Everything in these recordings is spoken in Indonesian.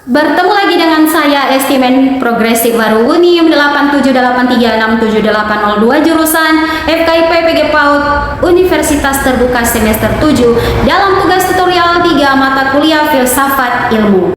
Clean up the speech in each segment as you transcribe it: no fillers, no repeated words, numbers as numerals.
Bertemu lagi dengan saya Estimen Progresif baru Unium 8783678002 jurusan FKIP PG PAUD Universitas Terbuka semester 7 dalam tugas tutorial 3 mata kuliah Filsafat Ilmu.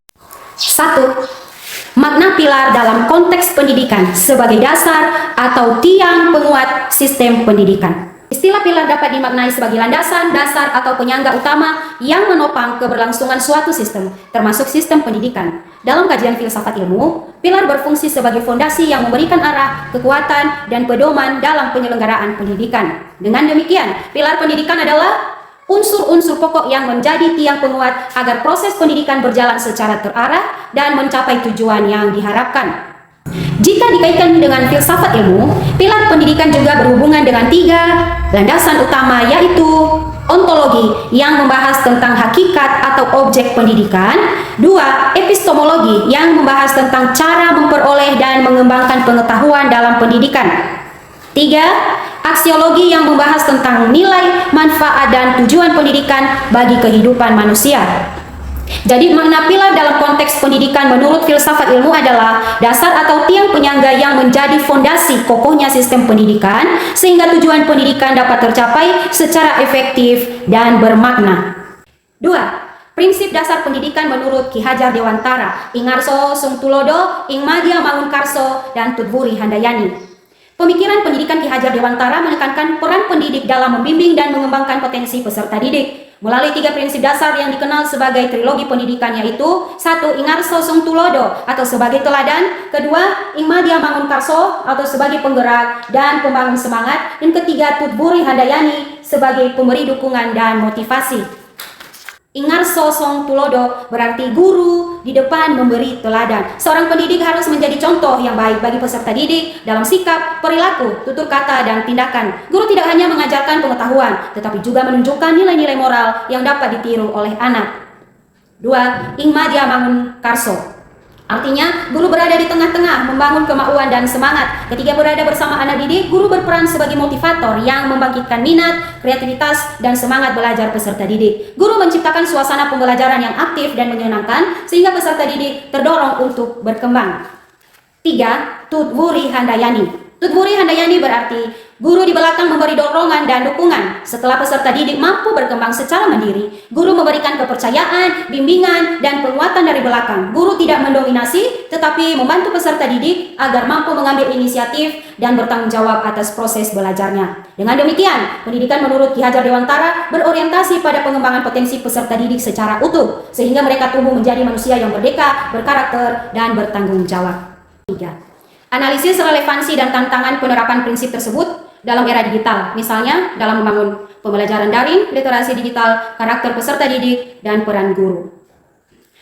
1. Makna pilar dalam konteks pendidikan sebagai dasar atau tiang penguat sistem pendidikan. Istilah pilar dapat dimaknai sebagai landasan, dasar, atau penyangga utama yang menopang keberlangsungan suatu sistem, termasuk sistem pendidikan. Dalam kajian filsafat ilmu, pilar berfungsi sebagai fondasi yang memberikan arah, kekuatan, dan pedoman dalam penyelenggaraan pendidikan. Dengan demikian, pilar pendidikan adalah unsur-unsur pokok yang menjadi tiang penguat agar proses pendidikan berjalan secara terarah dan mencapai tujuan yang diharapkan. Jika dikaitkan dengan filsafat ilmu, pilar pendidikan juga berhubungan dengan 3 landasan utama, yaitu ontologi yang membahas tentang hakikat atau objek pendidikan, 2. Epistemologi yang membahas tentang cara memperoleh dan mengembangkan pengetahuan dalam pendidikan, 3. Aksiologi yang membahas tentang nilai, manfaat, dan tujuan pendidikan bagi kehidupan manusia. Jadi makna pilar dalam konteks pendidikan menurut filsafat ilmu adalah dasar atau tiang penyangga yang menjadi fondasi kokohnya sistem pendidikan sehingga tujuan pendidikan dapat tercapai secara efektif dan bermakna. 2. Prinsip dasar pendidikan menurut Ki Hajar Dewantara, Ingarso Sungtulodo, Ingmadia Mangunkarso, dan Tudburi Handayani. Pemikiran pendidikan Ki Hajar Dewantara menekankan peran pendidik dalam membimbing dan mengembangkan potensi peserta didik melalui 3 prinsip dasar yang dikenal sebagai trilogi pendidikan, yaitu 1. Ingarso Sungtulodo atau sebagai teladan, 2. Ingmadia Mangunkarso atau sebagai penggerak dan pembangun semangat, dan 3. Tudburi Handayani sebagai pemberi dukungan dan motivasi. Ingarso Sungtulodo berarti guru di depan memberi teladan. Seorang pendidik harus menjadi contoh yang baik bagi peserta didik dalam sikap, perilaku, tutur kata, dan tindakan. Guru tidak hanya mengajarkan pengetahuan, tetapi juga menunjukkan nilai-nilai moral yang dapat ditiru oleh anak. 2. Ingmadia Mangunkarso artinya guru berada di tengah-tengah membangun kemauan dan semangat. Ketika berada bersama anak didik, guru berperan sebagai motivator yang membangkitkan minat, kreativitas, dan semangat belajar peserta didik. Guru menciptakan suasana pembelajaran yang aktif dan menyenangkan sehingga peserta didik terdorong untuk berkembang. 3. Tudburi Handayani. Tudburi Handayani berarti guru di belakang memberi dorongan dan dukungan. Setelah peserta didik mampu berkembang secara mandiri, guru memberikan kepercayaan, bimbingan, dan penguatan dari belakang. Guru tidak mendominasi, tetapi membantu peserta didik agar mampu mengambil inisiatif dan bertanggung jawab atas proses belajarnya. Dengan demikian, pendidikan menurut Ki Hajar Dewantara berorientasi pada pengembangan potensi peserta didik secara utuh, sehingga mereka tumbuh menjadi manusia yang merdeka, berkarakter, dan bertanggung jawab. 3. Analisis relevansi dan tantangan penerapan prinsip tersebut dalam era digital, misalnya dalam membangun pembelajaran daring, literasi digital, karakter peserta didik, dan peran guru.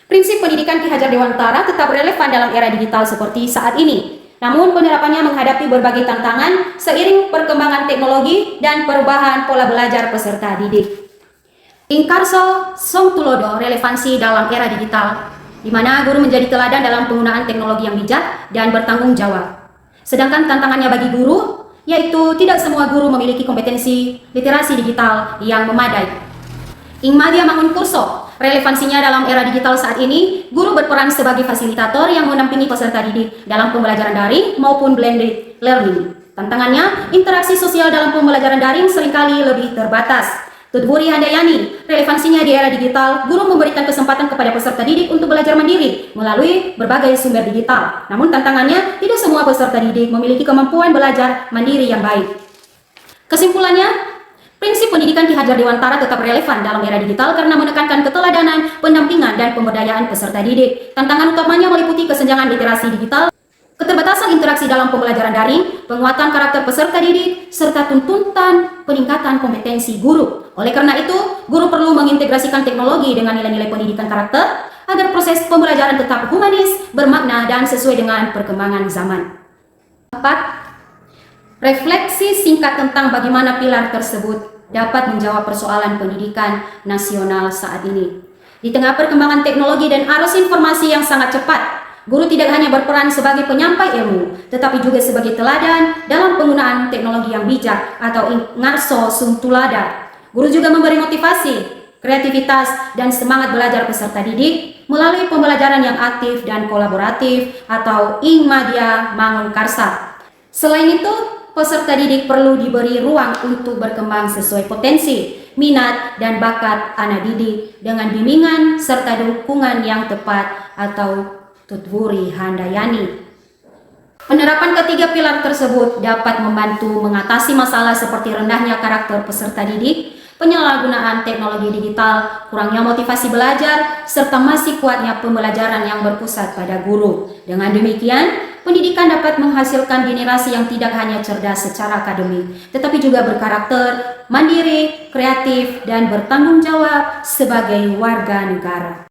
Prinsip pendidikan Ki Hajar Dewantara tetap relevan dalam era digital seperti saat ini. Namun penerapannya menghadapi berbagai tantangan seiring perkembangan teknologi dan perubahan pola belajar peserta didik. Ingarso Sungtulodo relevansi dalam era digital, di mana guru menjadi teladan dalam penggunaan teknologi yang bijak dan bertanggung jawab. Sedangkan tantangannya bagi guru, yaitu tidak semua guru memiliki kompetensi literasi digital yang memadai. Ingmadia Mangunkarso, relevansinya dalam era digital saat ini, guru berperan sebagai fasilitator yang menampingi peserta didik dalam pembelajaran daring maupun blended learning. Tantangannya, interaksi sosial dalam pembelajaran daring seringkali lebih terbatas. Tudburi Handayani, relevansinya di era digital, guru memberikan kesempatan kepada peserta didik untuk belajar mandiri melalui berbagai sumber digital. Namun tantangannya, tidak semua peserta didik memiliki kemampuan belajar mandiri yang baik. Kesimpulannya, prinsip pendidikan Ki Hajar Dewantara tetap relevan dalam era digital karena menekankan keteladanan, pendampingan, dan pemberdayaan peserta didik. Tantangan utamanya meliputi kesenjangan literasi digital, keterbatasan interaksi dalam pembelajaran daring, penguatan karakter peserta didik, serta tuntutan peningkatan kompetensi guru. Oleh karena itu, guru perlu mengintegrasikan teknologi dengan nilai-nilai pendidikan karakter agar proses pembelajaran tetap humanis, bermakna, dan sesuai dengan perkembangan zaman. 4. Refleksi singkat tentang bagaimana pilar tersebut dapat menjawab persoalan pendidikan nasional saat ini. Di tengah perkembangan teknologi dan arus informasi yang sangat cepat, guru tidak hanya berperan sebagai penyampai ilmu, tetapi juga sebagai teladan dalam penggunaan teknologi yang bijak atau Ingarso Sungtulodo. Guru juga memberi motivasi kreativitas, dan semangat belajar peserta didik melalui pembelajaran yang aktif dan kolaboratif atau Ingmadia Mangun Karsa. Selain itu, peserta didik perlu diberi ruang untuk berkembang sesuai potensi, minat, dan bakat anak didik dengan bimbingan serta dukungan yang tepat atau tutwuri handayani. Penerapan ketiga pilar tersebut dapat membantu mengatasi masalah seperti rendahnya karakter peserta didik, penyalahgunaan teknologi digital, kurangnya motivasi belajar, serta masih kuatnya pembelajaran yang berpusat pada guru. Dengan demikian, pendidikan dapat menghasilkan generasi yang tidak hanya cerdas secara akademik, tetapi juga berkarakter, mandiri, kreatif, dan bertanggung jawab sebagai warga negara.